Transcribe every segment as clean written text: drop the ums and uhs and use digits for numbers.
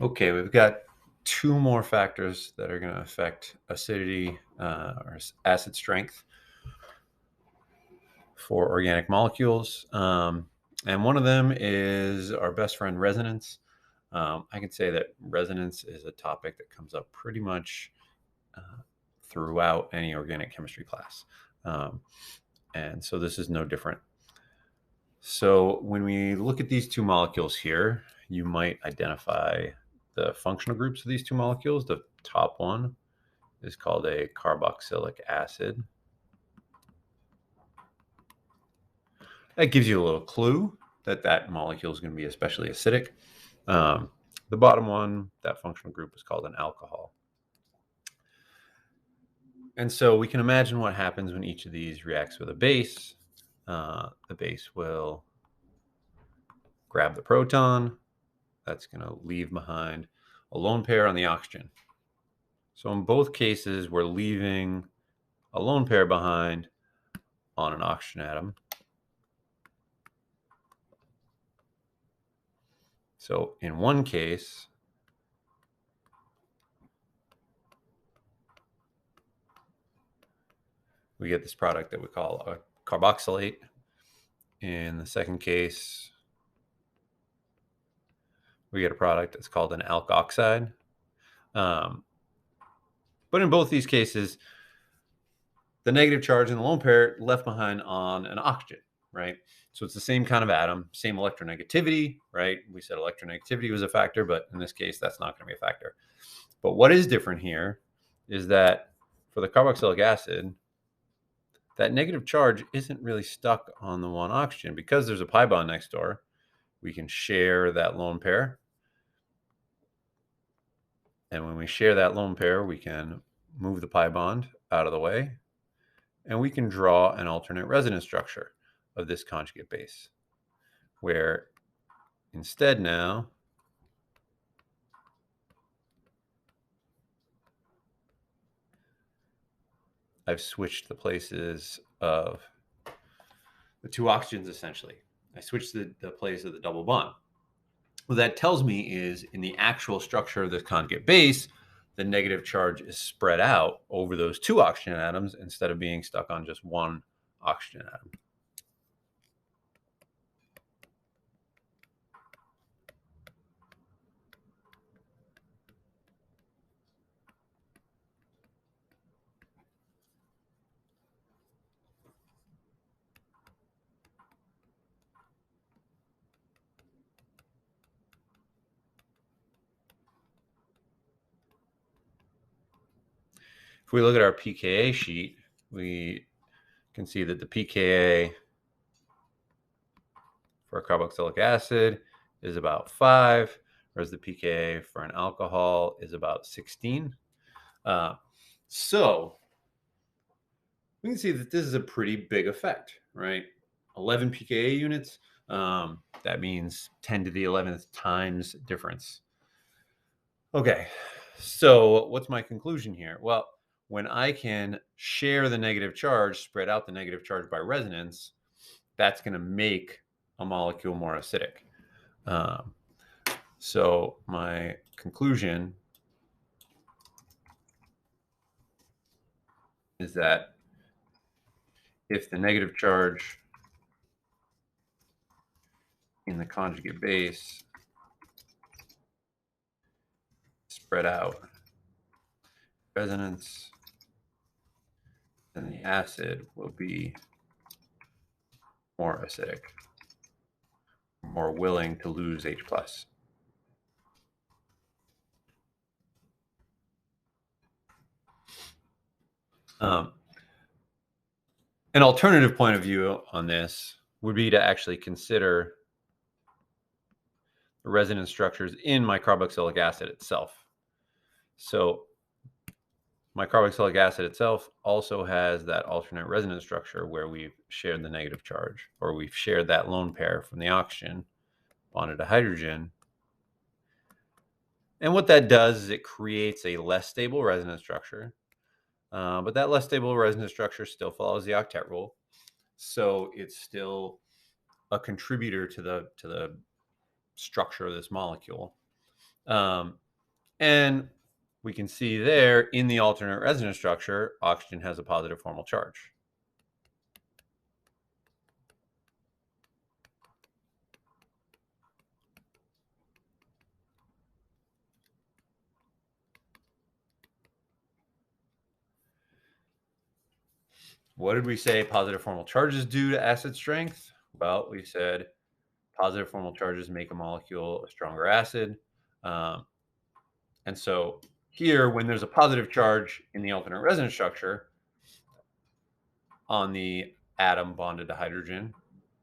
Okay, we've got two more factors that are going to affect acidity or acid strength for organic molecules. And one of them is our best friend, resonance. I can say that resonance is a topic that comes up pretty much throughout any organic chemistry class. And so this is no different. So when we look at these two molecules here, you might identify the functional groups of these two molecules. The top one is called a carboxylic acid. That gives you a little clue that that molecule is going to be especially acidic. The bottom one, that functional group, is called an alcohol. And so we can imagine what happens when each of these reacts with a base. The base will grab the proton. That's going to leave behind a lone pair on the oxygen. So in both cases, we're leaving a lone pair behind on an oxygen atom. So in one case, we get this product that we call a carboxylate. In the second case, we get a product that's called an alkoxide. But in both these cases, the negative charge in the lone pair left behind on an oxygen, right? So it's the same kind of atom, same electronegativity, right? We said electronegativity was a factor, but in this case, that's not going to be a factor. But what is different here is that for the carboxylic acid, that negative charge isn't really stuck on the one oxygen. Because there's a pi bond next door, we can share that lone pair. And when we share that lone pair, we can move the pi bond out of the way, and we can draw an alternate resonance structure of this conjugate base, where instead now I've switched the places of the two oxygens, essentially. I switched the place of the double bond. What that tells me is in the actual structure of this conjugate base, the negative charge is spread out over those two oxygen atoms instead of being stuck on just one oxygen atom. If we look at our pKa sheet, we can see that the pKa for a carboxylic acid is about 5, whereas the pKa for an alcohol is about 16. So we can see that this is a pretty big effect, right? 11 pKa units, that means 10 to the 11th times difference. Okay, so what's my conclusion here? Well, when I can share the negative charge, spread out the negative charge by resonance, that's going to make a molecule more acidic. So my conclusion is that if the negative charge in the conjugate base spread out resonance, then the acid will be more acidic, more willing to lose H+. An alternative point of view on this would be to actually consider the resonance structures in my carboxylic acid itself. So my carboxylic acid itself also has that alternate resonance structure where we've shared the negative charge, or we've shared that lone pair from the oxygen bonded to hydrogen. And what that does is it creates a less stable resonance structure. But that less stable resonance structure still follows the octet rule. So it's still a contributor to the structure of this molecule. And we can see there in the alternate resonance structure, oxygen has a positive formal charge. What did we say positive formal charges do to acid strength? Well, we said positive formal charges make a molecule a stronger acid. Um, and so here, when there's a positive charge in the alternate resonance structure on the atom bonded to hydrogen,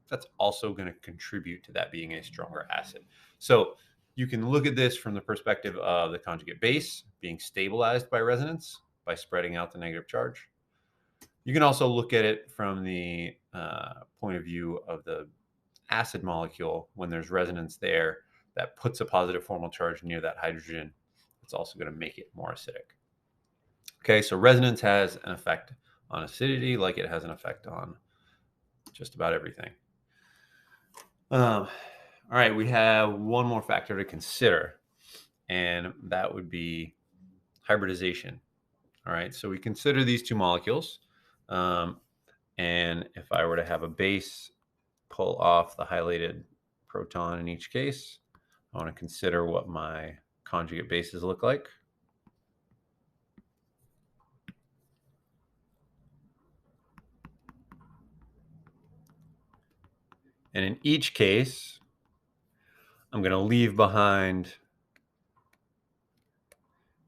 that's also going to contribute to that being a stronger acid. So you can look at this from the perspective of the conjugate base being stabilized by resonance by spreading out the negative charge. You can also look at it from the point of view of the acid molecule. When there's resonance there, that puts a positive formal charge near that hydrogen. It's also going to make it more acidic. Okay, so resonance has an effect on acidity like it has an effect on just about everything. All right, we have one more factor to consider, and that would be hybridization. All right, so we consider these two molecules. And if I were to have a base pull off the highlighted proton in each case, I want to consider what my conjugate bases look like. And in each case, I'm going to leave behind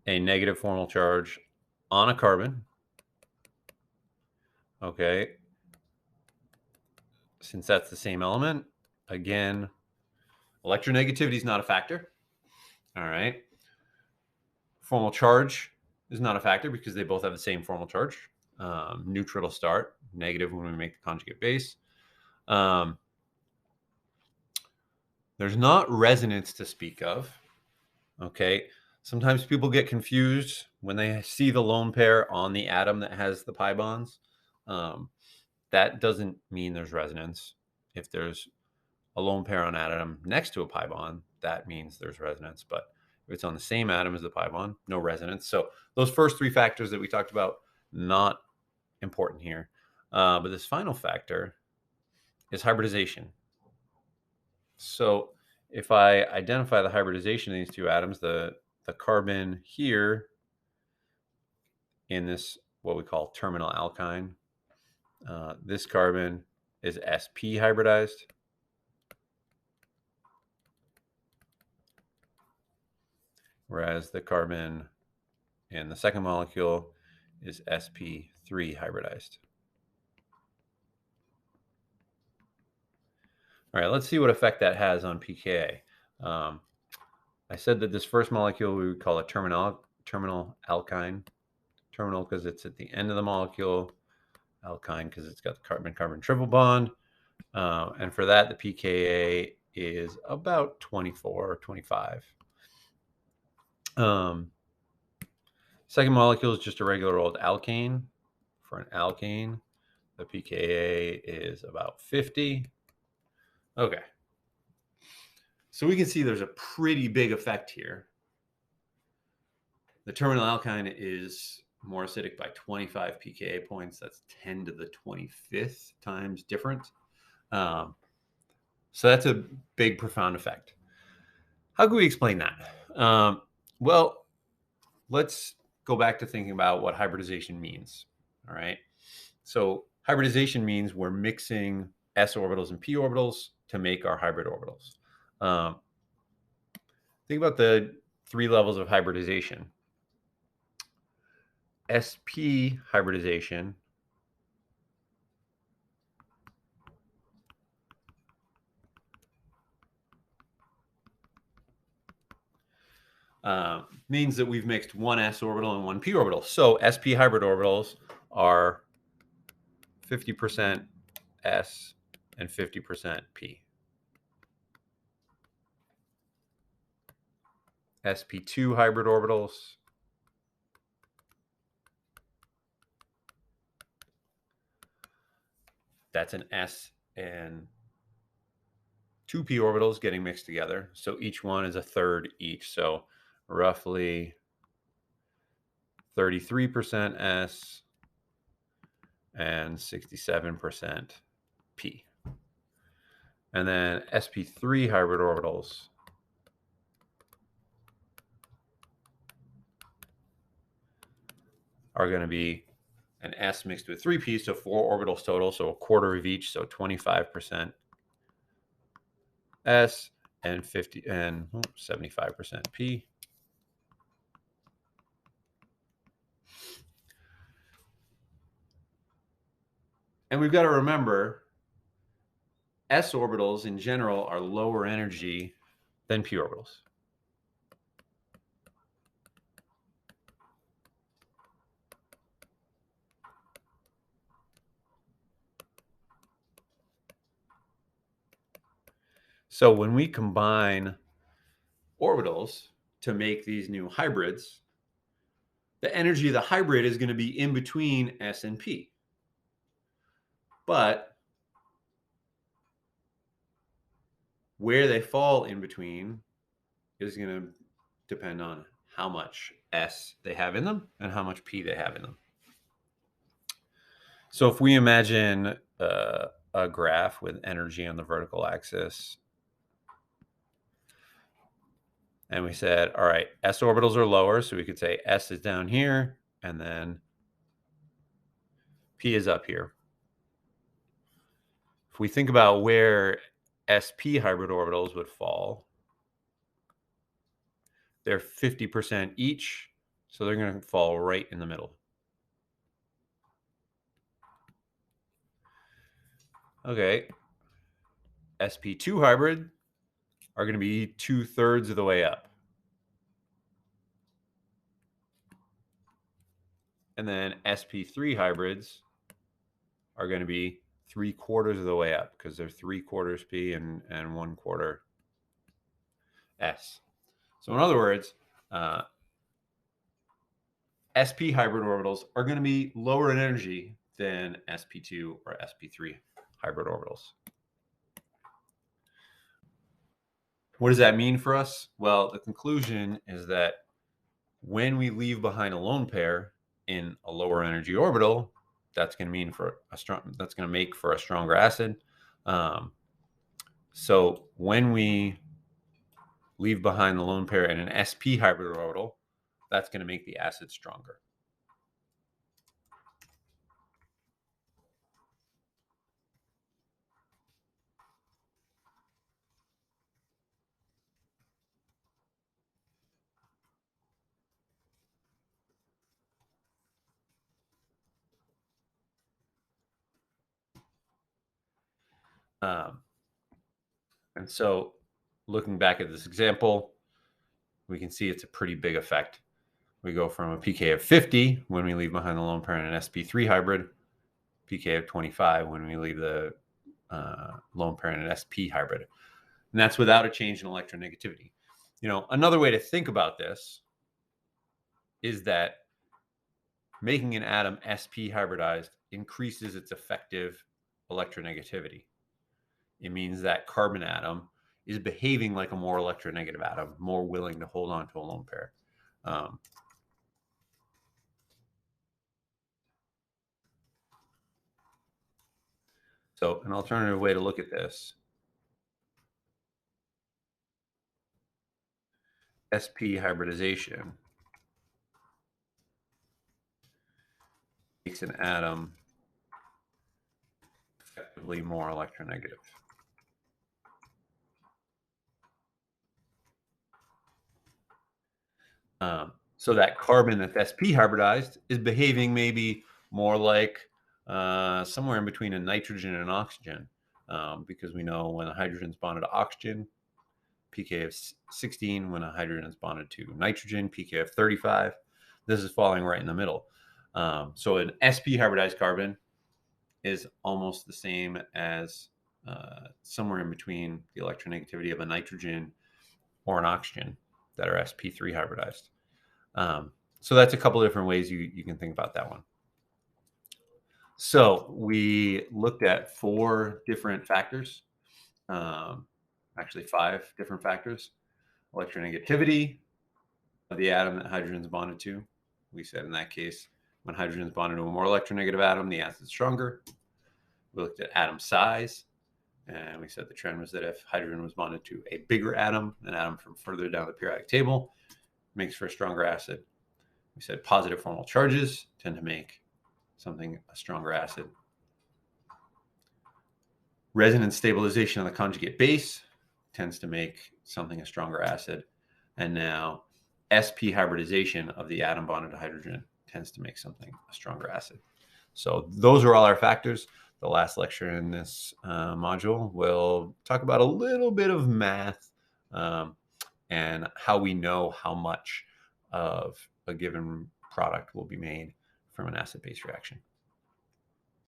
a negative formal charge on a carbon. Okay. Since that's the same element, again, electronegativity is not a factor. All right. Formal charge is not a factor because they both have the same formal charge. Neutral to start, negative when we make the conjugate base. There's not resonance to speak of. Okay. Sometimes people get confused when they see the lone pair on the atom that has the pi bonds. That doesn't mean there's resonance. If there's a lone pair on atom next to a pi bond, that means there's resonance. But if it's on the same atom as the pi bond, no resonance. So those first three factors that we talked about, not important here. But this final factor is hybridization. So if I identify the hybridization of these two atoms, the carbon here in this, what we call terminal alkyne, this carbon is sp hybridized. Whereas the carbon in the second molecule is sp3 hybridized. All right, let's see what effect that has on pKa. I said that this first molecule we would call a terminal alkyne. Terminal because it's at the end of the molecule, alkyne because it's got the carbon-carbon triple bond. And for that, the pKa is about 24 or 25. Second molecule is just a regular old alkane. For an alkane, the pKa is about 50. Okay. So we can see there's a pretty big effect here. The terminal alkyne is more acidic by 25 pKa points. That's 10 to the 25th times different. So that's a big, profound effect. How can we explain that? Well, let's go back to thinking about what hybridization means. All right. So hybridization means we're mixing s orbitals and p orbitals to make our hybrid orbitals. Think about the three levels of hybridization. sp hybridization means that we've mixed one s orbital and one p orbital. So sp hybrid orbitals are 50% s and 50% p. sp2 hybrid orbitals that's an s and two p orbitals getting mixed together. So each one is a third each. So roughly 33% S and 67% P. And then sp3 hybrid orbitals are going to be an S mixed with 3p, so 4 orbitals total, so a quarter of each, so 25% S and 75% P. And we've got to remember S orbitals in general are lower energy than p orbitals. So when we combine orbitals to make these new hybrids, the energy of the hybrid is going to be in between S and P. But where they fall in between is going to depend on how much S they have in them and how much P they have in them. So if we imagine a graph with energy on the vertical axis, and we said, all right, S orbitals are lower, so we could say S is down here, and then P is up here. If we think about where sp hybrid orbitals would fall, they're 50% each, so they're going to fall right in the middle. Okay, sp2 hybrid are going to be 2/3 of the way up. And then sp3 hybrids are going to be 3/4 of the way up because they're 3/4 P and 1/4 S. So in other words, sp hybrid orbitals are going to be lower in energy than sp2 or sp3 hybrid orbitals. What does that mean for us? Well, the conclusion is that when we leave behind a lone pair in a lower energy orbital, that's going to mean for a strong, that's going to make for a stronger acid. So when we leave behind the lone pair in an sp hybrid orbital, that's going to make the acid stronger. And so looking back at this example, we can see it's a pretty big effect. We go from a pK of 50 when we leave behind the lone pair in an sp3 hybrid, pK of 25 when we leave the lone pair in an sp hybrid. And that's without a change in electronegativity. You know, another way to think about this is that making an atom sp hybridized increases its effective electronegativity. It means that carbon atom is behaving like a more electronegative atom, more willing to hold on to a lone pair. So an alternative way to look at this, sp hybridization makes an atom effectively more electronegative. So that carbon that's sp hybridized is behaving maybe more like somewhere in between a nitrogen and an oxygen, because we know when a hydrogen is bonded to oxygen, pK of 16. When a hydrogen is bonded to nitrogen, pK of 35. This is falling right in the middle. So an sp hybridized carbon is almost the same as somewhere in between the electronegativity of a nitrogen or an oxygen that are sp3 hybridized. So that's a couple of different ways you can think about that one. So we looked at 4 different factors. actually 5 different factors. Electronegativity of the atom that hydrogen is bonded to. We said in that case, when hydrogen is bonded to a more electronegative atom, the acid is stronger. We looked at atom size, and we said the trend was that if hydrogen was bonded to a bigger atom, an atom from further down the periodic table, it makes for a stronger acid. We said positive formal charges tend to make something a stronger acid. Resonance stabilization of the conjugate base tends to make something a stronger acid. And now sp hybridization of the atom bonded to hydrogen tends to make something a stronger acid. So those are all our factors. The last lecture in this module will talk about a little bit of math and how we know how much of a given product will be made from an acid-base reaction.